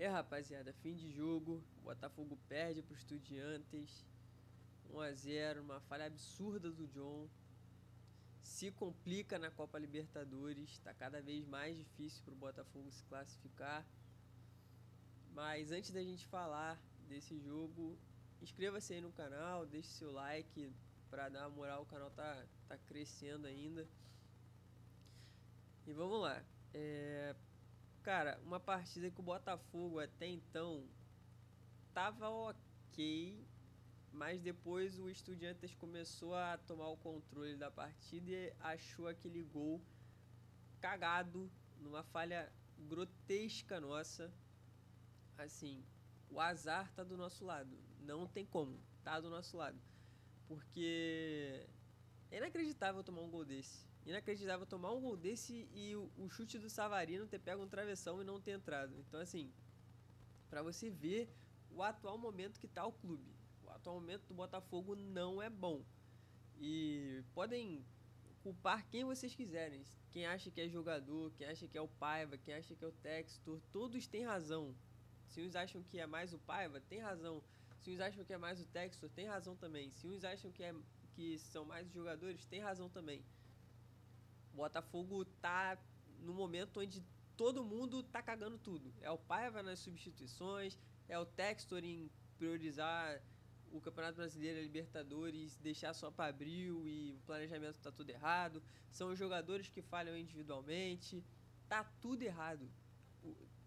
Rapaziada, fim de jogo, o Botafogo perde pro Estudiantes, 1-0, uma falha absurda do John, se complica na Copa Libertadores, tá cada vez mais difícil pro Botafogo se classificar. Mas antes da gente falar desse jogo, inscreva-se aí no canal, deixe seu like pra dar uma moral, o canal tá crescendo ainda. E vamos lá. Cara, uma partida que o Botafogo até então tava ok, mas depois o Estudiantes começou a tomar o controle da partida e achou aquele gol cagado, numa falha grotesca nossa. Assim, o azar tá do nosso lado, não tem como, tá do nosso lado. Porque é inacreditável tomar um gol desse. Inacreditável tomar um gol desse e o chute do Savarino ter pego um travessão e não ter entrado. Então, assim, pra você ver o atual momento que tá o clube. O atual momento do Botafogo não é bom. E podem culpar quem vocês quiserem. Quem acha que é jogador, quem acha que é o Paiva, quem acha que é o Textor, todos têm razão. Se uns acham que é mais o Paiva, tem razão. Se uns acham que é mais o Textor, tem razão também. Se uns acham que são mais os jogadores, tem razão também. O Botafogo tá no momento onde todo mundo tá cagando tudo. É o Paiva nas substituições, é o Textor em priorizar o Campeonato Brasileiro, a Libertadores, deixar só para abril e o planejamento tá tudo errado. São os jogadores que falham individualmente. Tá tudo errado.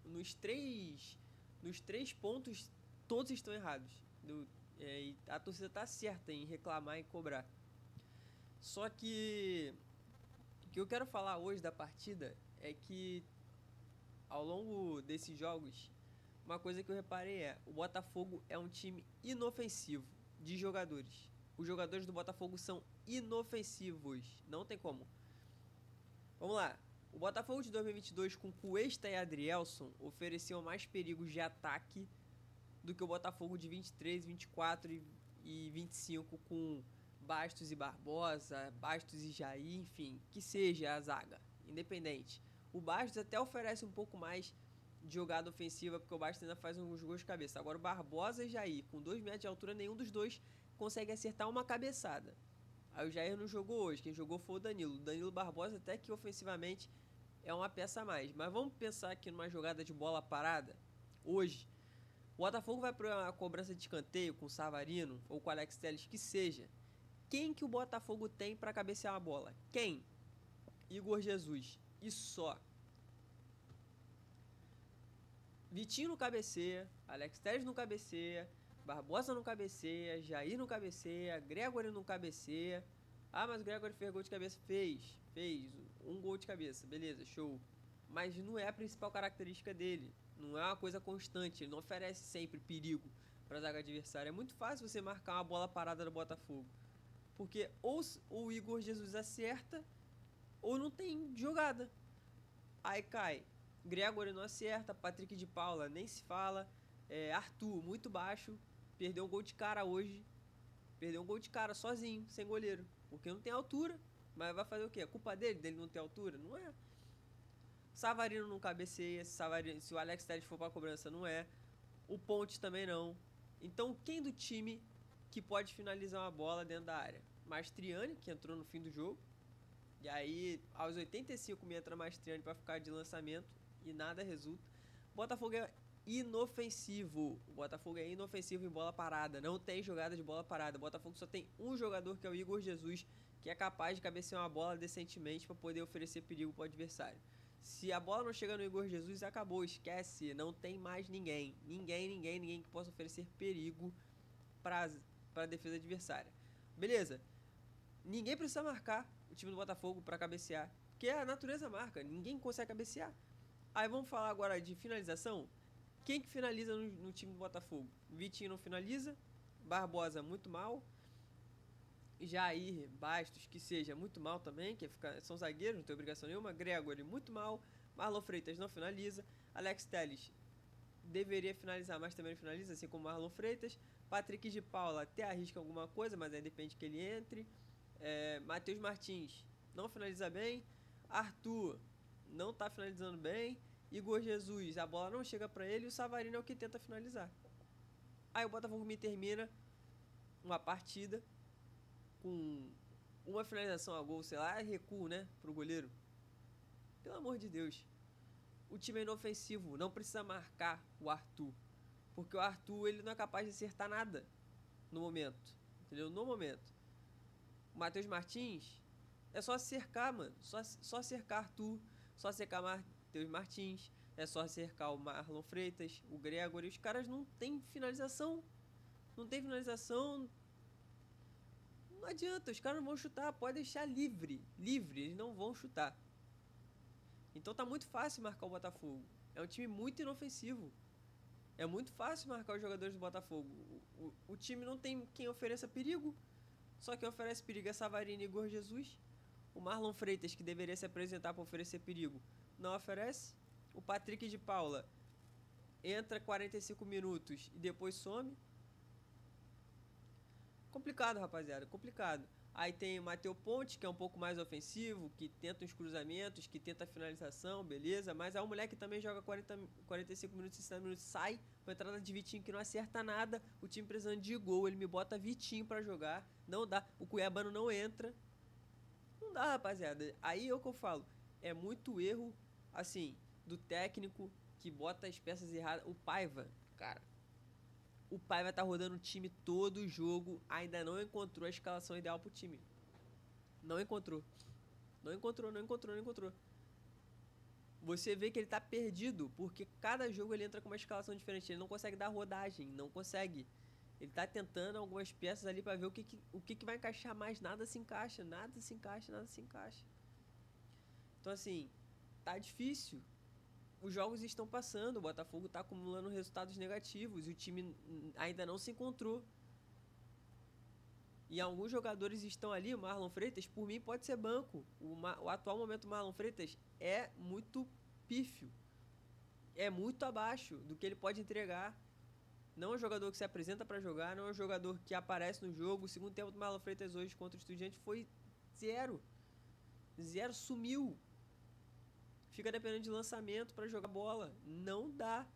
Nos três pontos, todos estão errados. E a torcida tá certa em reclamar e cobrar. Só que o que eu quero falar hoje da partida é que ao longo desses jogos, uma coisa que eu reparei é: o Botafogo é um time inofensivo de jogadores. Os jogadores do Botafogo são inofensivos, não tem como. Vamos lá. O Botafogo de 2022 com Cuesta e Adrielson ofereceu mais perigos de ataque do que o Botafogo de 23, 24 e 25 com Bastos e Barbosa, Bastos e Jair, enfim, que seja a zaga, independente. O Bastos até oferece um pouco mais de jogada ofensiva, porque o Bastos ainda faz uns gols de cabeça. Agora o Barbosa e Jair, com 2 metros de altura, nenhum dos dois consegue acertar uma cabeçada. Aí o Jair não jogou hoje, quem jogou foi o Danilo. O Danilo Barbosa até que ofensivamente é uma peça a mais. Mas vamos pensar aqui numa jogada de bola parada. Hoje, o Botafogo vai para uma cobrança de escanteio com o Savarino ou com o Alex Telles, que seja. Quem que o Botafogo tem para cabecear a bola? Quem? Igor Jesus. E só. Vitinho no cabeceia, Alex Telles no cabeceia, Barbosa no cabeceia, Jair no cabeceia, Gregory no cabeceia. Ah, mas o Gregory fez gol de cabeça? Fez um gol de cabeça, beleza, show. Mas não é a principal característica dele. Não é uma coisa constante, ele não oferece sempre perigo para a zaga adversária. É muito fácil você marcar uma bola parada do Botafogo. Porque ou o Igor Jesus acerta, ou não tem jogada. Aí cai. Gregory não acerta, Patrick de Paula nem se fala. Arthur, muito baixo. Perdeu um gol de cara hoje. Perdeu um gol de cara sozinho, sem goleiro. Porque não tem altura. Mas vai fazer o quê? A culpa dele não ter altura? Não é. Savarino não cabeceia. Se o Alex Telles for pra cobrança, não é. O Ponte também não. Então quem do time que pode finalizar uma bola dentro da área? Mastriani, que entrou no fim do jogo. E aí, aos 85 me entra Mastriani pra ficar de lançamento e nada resulta. O Botafogo é inofensivo. O Botafogo é inofensivo em bola parada. Não tem jogada de bola parada. O Botafogo só tem um jogador, que é o Igor Jesus, que é capaz de cabecear uma bola decentemente para poder oferecer perigo pro adversário. Se a bola não chega no Igor Jesus, acabou, esquece. Não tem mais ninguém. Ninguém que possa oferecer perigo para a defesa adversária. Beleza. Ninguém precisa marcar o time do Botafogo para cabecear, porque a natureza marca, ninguém consegue cabecear. Aí vamos falar agora de finalização. Quem que finaliza no time do Botafogo? Vitinho não finaliza, Barbosa muito mal, Jair, Bastos, que seja muito mal também, são zagueiros, não tem obrigação nenhuma, Gregory muito mal, Marlon Freitas não finaliza, Alex Telles deveria finalizar, mas também não finaliza, assim como Marlon Freitas, Patrick de Paula até arrisca alguma coisa, mas aí depende que ele entre. Matheus Martins não finaliza bem, Arthur não tá finalizando bem, Igor Jesus, a bola não chega pra ele e o Savarino é o que tenta finalizar. Aí o Botafogo me termina uma partida com uma finalização a gol, sei lá, recuo, né, pro goleiro. Pelo amor de Deus. O time é inofensivo, não precisa marcar o Arthur. Porque o Arthur, ele não é capaz de acertar nada no momento. Entendeu? No momento. O Matheus Martins é só cercar, mano. Só cercar Arthur, só cercar Matheus Martins, é só cercar o Marlon Freitas, o Gregory. Os caras não tem finalização. Não tem finalização. Não adianta, os caras não vão chutar. Pode deixar livre. Livre, eles não vão chutar. Então tá muito fácil marcar o Botafogo. É um time muito inofensivo. É muito fácil marcar os jogadores do Botafogo. O time não tem quem ofereça perigo. Só quem oferece perigo é Savarino e Igor Jesus. O Marlon Freitas, que deveria se apresentar para oferecer perigo, não oferece. O Patrick de Paula entra 45 minutos e depois some. Complicado, rapaziada, complicado. Aí tem o Matheus Ponte, que é um pouco mais ofensivo, que tenta uns cruzamentos, que tenta a finalização, beleza. Mas aí o moleque também joga 45 minutos, 60 minutos, sai. Uma entrada de Vitinho que não acerta nada. O time precisando de gol, ele me bota Vitinho pra jogar. Não dá. O Cuiabano não entra. Não dá, rapaziada. Aí é o que eu falo. É muito erro, assim, do técnico que bota as peças erradas. O Paiva, cara. O Paiva tá rodando o time todo o jogo, ainda não encontrou a escalação ideal pro time. Não encontrou. Não encontrou. Você vê que ele tá perdido, porque cada jogo ele entra com uma escalação diferente. Ele não consegue dar rodagem, não consegue. Ele tá tentando algumas peças ali pra ver o que vai encaixar mais. Nada se encaixa. Então assim, tá difícil. Os jogos estão passando, o Botafogo está acumulando resultados negativos e o time ainda não se encontrou. E alguns jogadores estão ali, o Marlon Freitas, por mim pode ser banco. O atual momento do Marlon Freitas é muito pífio. É muito abaixo do que ele pode entregar. Não é um jogador que se apresenta para jogar, não é um jogador que aparece no jogo. O segundo tempo do Marlon Freitas hoje contra o Estudiante foi 0. 0, sumiu. Fica dependendo de lançamento para jogar bola. Não dá.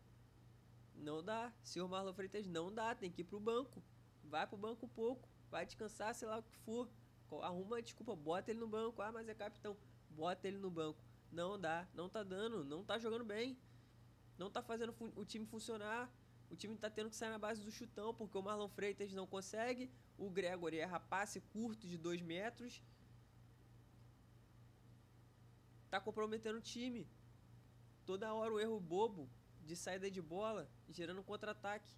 Não dá. Senhor Marlon Freitas, não dá. Tem que ir pro banco. Vai pro banco um pouco. Vai descansar, sei lá o que for. Arruma desculpa, bota ele no banco. Ah, mas é capitão. Bota ele no banco. Não dá. Não tá dando. Não tá jogando bem. Não tá fazendo o time funcionar. O time tá tendo que sair na base do chutão, porque o Marlon Freitas não consegue. O Gregory erra passe curto de 2 metros. Tá comprometendo o time. Toda hora o erro bobo de saída de bola, gerando contra-ataque.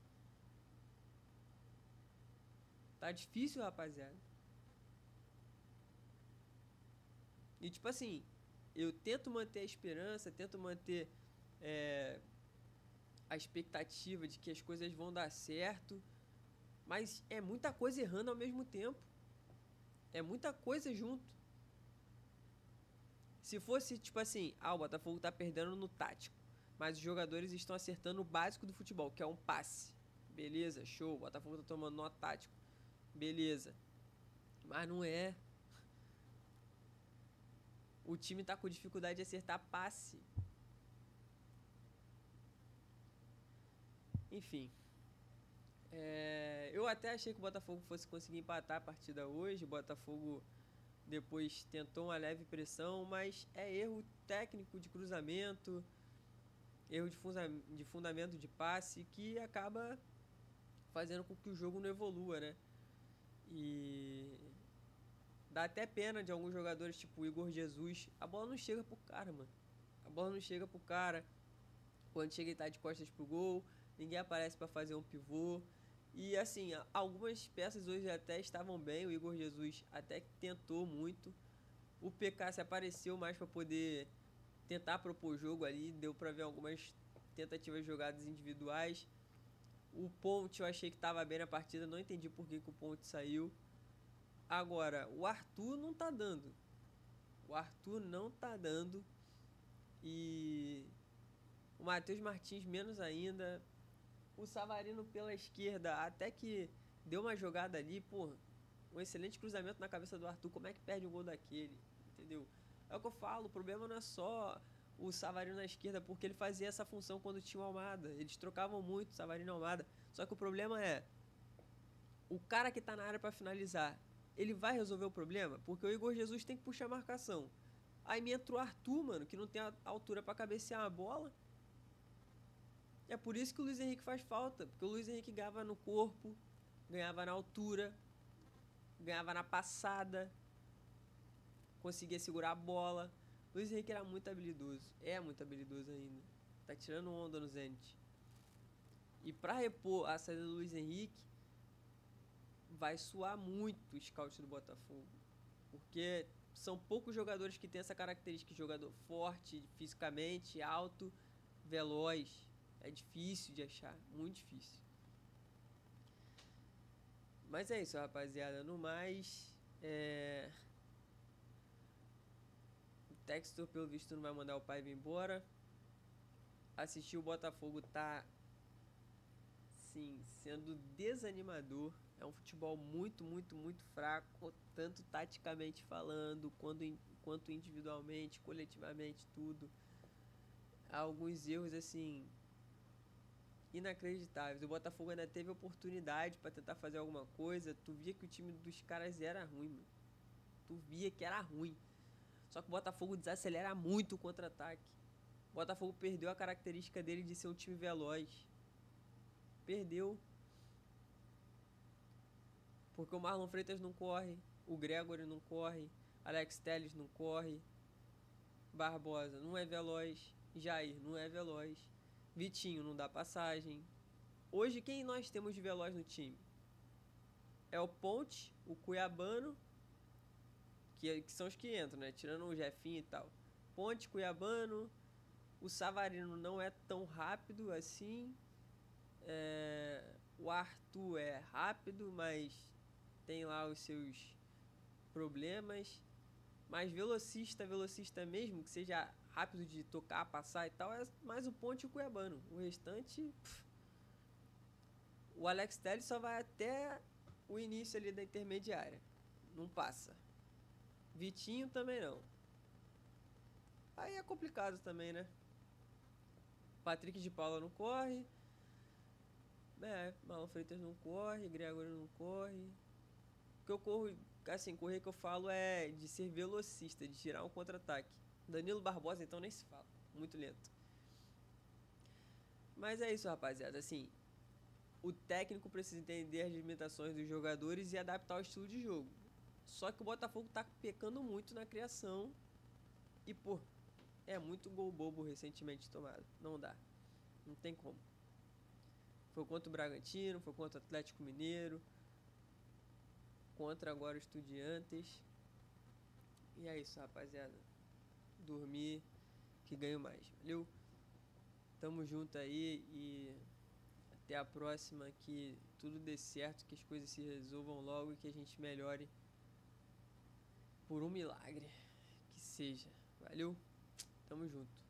Tá difícil, rapaziada. E tipo assim, eu tento manter a esperança, tento manter a expectativa de que as coisas vão dar certo, mas é muita coisa errando ao mesmo tempo. É muita coisa junto. Se fosse tipo assim, o Botafogo tá perdendo no tático, mas os jogadores estão acertando o básico do futebol, que é um passe. Beleza, show, o Botafogo tá tomando nó tático. Beleza. Mas não é. O time tá com dificuldade de acertar passe. Enfim. Eu até achei que o Botafogo fosse conseguir empatar a partida hoje. O Botafogo depois tentou uma leve pressão, mas é erro técnico de cruzamento, erro de fundamento de passe, que acaba fazendo com que o jogo não evolua, né? E dá até pena de alguns jogadores, tipo o Igor Jesus. A bola não chega pro cara, mano. A bola não chega pro cara. Quando chega, ele tá de costas pro gol. Ninguém aparece para fazer um pivô. E assim, algumas peças hoje até estavam bem. O Igor Jesus até tentou muito. O PK se apareceu mais para poder tentar propor jogo ali. Deu para ver algumas tentativas de jogadas individuais. O Ponte eu achei que estava bem na partida. Não entendi por que o Ponte saiu. Agora, o Arthur não tá dando. O Arthur não tá dando. E o Matheus Martins menos ainda. O Savarino pela esquerda, até que deu uma jogada ali, pô, um excelente cruzamento na cabeça do Arthur. Como é que perde um gol daquele? Entendeu? É o que eu falo, o problema não é só o Savarino na esquerda, porque ele fazia essa função quando tinha o Almada. Eles trocavam muito Savarino e Almada. Só que o problema é, o cara que tá na área para finalizar, ele vai resolver o problema? Porque o Igor Jesus tem que puxar a marcação. Aí me entra o Arthur, mano, que não tem a altura para cabecear a bola. É por isso que o Luiz Henrique faz falta. Porque o Luiz Henrique ganhava no corpo, ganhava na altura, ganhava na passada, conseguia segurar a bola. O Luiz Henrique era muito habilidoso. É muito habilidoso ainda. Tá tirando onda no Zenit. E pra repor a saída do Luiz Henrique, vai suar muito o scout do Botafogo. Porque são poucos jogadores que têm essa característica de jogador forte, fisicamente, alto, veloz. É difícil de achar, muito difícil. Mas é isso, rapaziada. No mais, o Textor, pelo visto, não vai mandar o Paiva embora. Assistir o Botafogo tá, sim, sendo desanimador. É um futebol muito, muito, muito fraco, tanto taticamente falando, quanto individualmente, coletivamente, tudo. Há alguns erros, assim, inacreditáveis. O Botafogo ainda teve oportunidade para tentar fazer alguma coisa. Tu via que o time dos caras era ruim, mano. Tu via que era ruim. Só que o Botafogo desacelera muito o contra-ataque. O Botafogo perdeu a característica dele de ser um time veloz. Perdeu. Porque o Marlon Freitas não corre, o Gregory não corre, Alex Telles não corre, Barbosa não é veloz, Jair não é veloz, Vitinho não dá passagem. Hoje quem nós temos de veloz no time? É o Ponte, o Cuiabano, que são os que entram, né? Tirando o Jefinho e tal. Ponte, Cuiabano, o Savarino não é tão rápido assim. O Arthur é rápido, mas tem lá os seus problemas. Mas velocista mesmo, que seja rápido de tocar, passar e tal, é mais o Ponte e o Cuiabano. O restante, o Alex Telles só vai até o início ali da intermediária. Não passa. Vitinho também não. Aí é complicado também, né? Patrick de Paula não corre. Marlon Freitas não corre, Gregory não corre. O que eu corro, assim, correr que eu falo é de ser velocista, de tirar um contra-ataque. Danilo Barbosa, então, nem se fala. Muito lento. Mas é isso, rapaziada. Assim, o técnico precisa entender as limitações dos jogadores e adaptar o estilo de jogo. Só que o Botafogo tá pecando muito na criação. E, pô, é muito gol bobo recentemente tomado. Não dá. Não tem como. Foi contra o Bragantino, foi contra o Atlético Mineiro, contra agora o Estudiantes. E é isso, rapaziada. Dormir que ganho mais. Valeu? Tamo junto aí e até a próxima. Que tudo dê certo, que as coisas se resolvam logo e que a gente melhore por um milagre que seja. Valeu? Tamo junto.